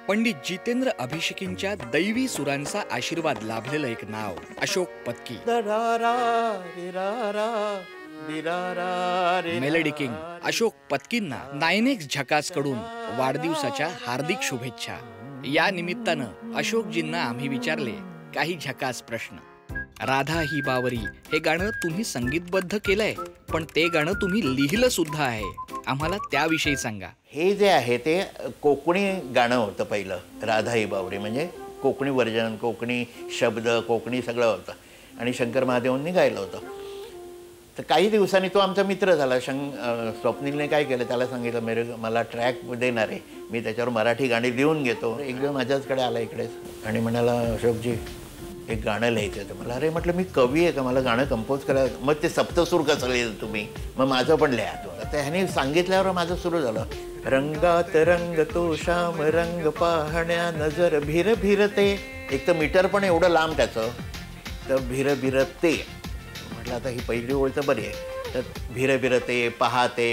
पंडित जितेंद्र अभिषेकींच्या दैवी सुरांचा आशीर्वाद लाभलेलं एक नाव अशोक पत्की. मेलडी किंग अशोक पत्कींना 9X झकास कडून वाढदिवसाच्या हार्दिक शुभेच्छा. या निमित्तानं अशोकजींना आम्ही विचारले काही झकास प्रश्न. राधा ही बावरी हे गाणं तुम्ही संगीतबद्ध केलंय, पण ते गाणं तुम्ही लिहिलं सुद्धा आहे. आम्हाला त्याविषयी सांगा. हे जे आहे ते कोकणी गाणं होतं पहिलं. राधा ही बावरी म्हणजे कोकणी वर्जन, कोकणी शब्द, कोकणी सगळं होतं आणि शंकर महादेवांनी गायलं होतं. तर काही दिवसांनी तो आमचा मित्र झाला. स्वप्नीलने काय केलं, त्याला सांगितलं मला ट्रॅक देणार आहे, मी त्याच्यावर मराठी गाणी लिहून घेतो. एक दिवस माझ्याचकडे आला इकडेच आणि म्हणाला, अशोकजी एक गाणं लिहायचं तर मला. अरे म्हटलं, मी कवी आहे का, मला गाणं कंपोज करायचं. मग ते सप्तसूर कसं लिहिलं तुम्ही, मग माझं पण लिहा. तर ह्याने सांगितल्यावर माझं सुरू झालं. रंगात रंग तो श्याम रंग पाहण्या नजर भिर भिरते. एक तर मीटर पण एवढं लांब त्याचं, तर भिर भिरते म्हटलं. आता ही पहिली ओळ तर बरी आहे. तर भिर भिरते, पाहते,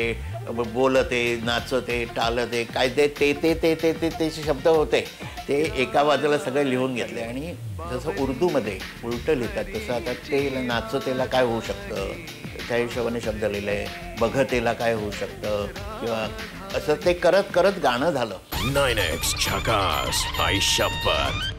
बोलते, नाचते, टालते, काय ते ते ते ते ते ते ते शब्द होते ते एका बाजूला सगळे लिहून घेतले. आणि जसं उर्दूमध्ये उलटं लिहितात तसं आता ते नाचतेला काय होऊ शकतं त्या हिशोबाने शब्द लिहिले. बघतेला काय होऊ शकतं किंवा असं ते करत करत गाणं झालं. 9X झकास, आई शपथ.